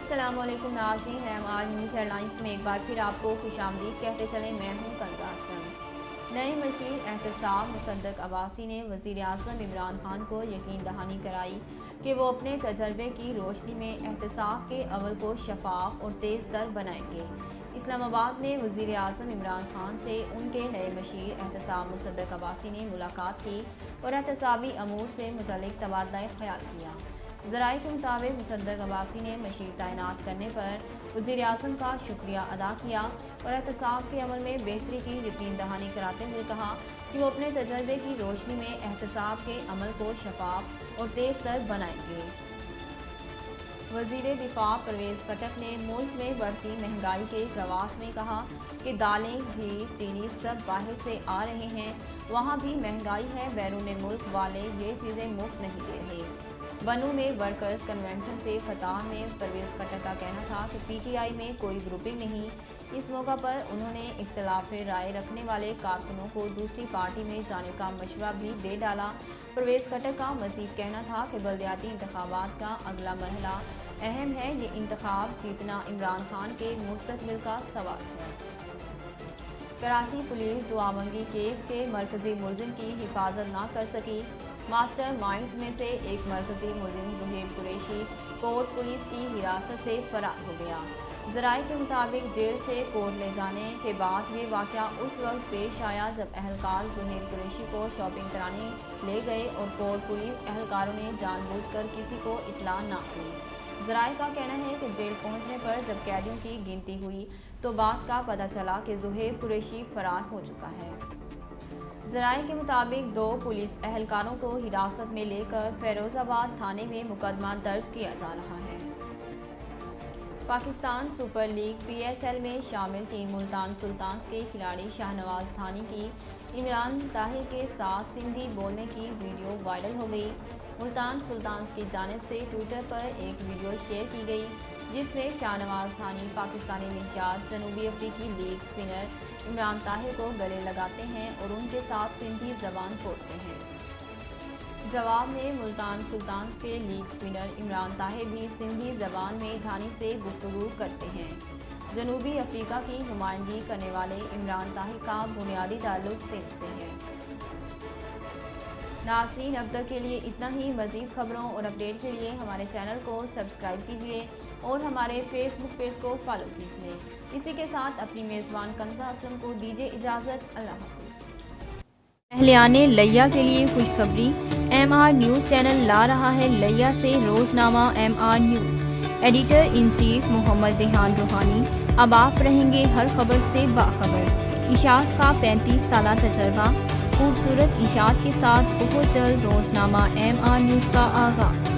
السلام علیکم ناظرین، MR نیوز ہیڈ لائنز میں ایک بار پھر آپ کو خوش آمدید کہتے چلیں۔ میں ہوں کنگا اسلم۔ نئے مشیر احتساب مصدق عباسی نے وزیر اعظم عمران خان کو یقین دہانی کرائی کہ وہ اپنے تجربے کی روشنی میں احتساب کے عمل کو شفاف اور تیز تر بنائیں گے۔ اسلام آباد میں وزیر اعظم عمران خان سے ان کے نئے مشیر احتساب مصدق عباسی نے ملاقات کی اور احتسابی امور سے متعلق تبادلہ خیال کیا۔ ذرائع کے مطابق مصدق عباسی نے مشیر تعینات کرنے پر وزیر اعظم کا شکریہ ادا کیا اور احتساب کے عمل میں بہتری کی یقین دہانی کراتے ہوئے کہا کہ وہ اپنے تجربے کی روشنی میں احتساب کے عمل کو شفاف اور تیز تر بنائیں گے۔ وزیر دفاع پرویز خٹک نے ملک میں بڑھتی مہنگائی کے جواز میں کہا کہ دالیں، گھی، چینی سب باہر سے آ رہے ہیں، وہاں بھی مہنگائی ہے، بیرون ملک والے یہ چیزیں مفت نہیں دے رہے۔ بنوں میں ورکرز کنونشن سے خطاب میں پرویز خٹک کا کہنا تھا کہ PTI میں کوئی گروپنگ نہیں۔ اس موقع پر انہوں نے اختلاف رائے رکھنے والے کارکنوں کو دوسری پارٹی میں جانے کا مشورہ بھی دے ڈالا۔ پرویز خٹک کا مزید کہنا تھا کہ بلدیاتی انتخابات کا اگلا مرحلہ اہم ہے، یہ انتخاب جیتنا عمران خان کے مستقبل کا سوال ہے۔ کراچی پولیس دعامنگی کیس کے مرکزی ملزم کی حفاظت نہ کر سکی۔ ماسٹر مائنڈز میں سے ایک مرکزی ملزم زہیب قریشی کورٹ پولیس کی حراست سے فرار ہو گیا۔ ذرائع کے مطابق جیل سے کورٹ لے جانے کے بعد یہ واقعہ اس وقت پیش آیا جب اہلکار زہیب قریشی کو شاپنگ کرانے لے گئے اور کورٹ پولیس اہلکاروں نے جان بوجھ کر کسی کو اطلاع نہ کی۔ ذرائع کا کہنا ہے کہ جیل پہنچنے پر جب قیدیوں کی گنتی ہوئی تو بات کا پتہ چلا کہ زہیب قریشی فرار ہو چکا ہے۔ ذرائع کے مطابق 2 پولیس اہلکاروں کو حراست میں لے کر فیروز آباد تھانے میں مقدمہ درج کیا جا رہا ہے۔ پاکستان سپر لیگ PSL میں شامل ٹیم ملتان سلطانز کے کھلاڑی شاہنواز تھانی کی عمران طاہر کے ساتھ سندھی بولنے کی ویڈیو وائرل ہو گئی۔ ملتان سلطانز کی جانب سے ٹویٹر پر ایک ویڈیو شیئر کی گئی جس میں شاہنواز تھانی پاکستانی نژاد جنوبی افریقی لیگ سپنر عمران طاہر کو گلے لگاتے ہیں اور ان کے ساتھ سندھی زبان بولتے ہیں۔ جواب میں ملتان سلطانز کے لیگ سپنر عمران طاہر بھی سندھی زبان میں دھانی سے گفتگو کرتے ہیں۔ جنوبی افریقہ کی نمائندگی کرنے والے عمران طاہر کا بنیادی تعلق سندھ سے ہے۔ ناظرین، اب تک کے لیے اتنا ہی۔ مزید خبروں اور اپڈیٹ کے لیے ہمارے چینل کو سبسکرائب کیجیے اور ہمارے فیس بک پیج کو فالو کیجیے۔ اسی کے ساتھ اپنی میزبان کنزا اسلم کو دیجیے اجازت۔ اللہ حافظ۔ اہلیان لیا کے لیے خوشخبری، MR نیوز چینل لا رہا ہے لیا سے روزنامہ MR news. Editor in chief Muhammad Rehan Rohani. اب آپ رہیں گے ہر خبر سے باخبر۔ اشاعت کا 35 سالہ تجربہ، خوبصورت اشاعت کے ساتھ بہت جلد روزنامہ MR نیوز کا آغاز۔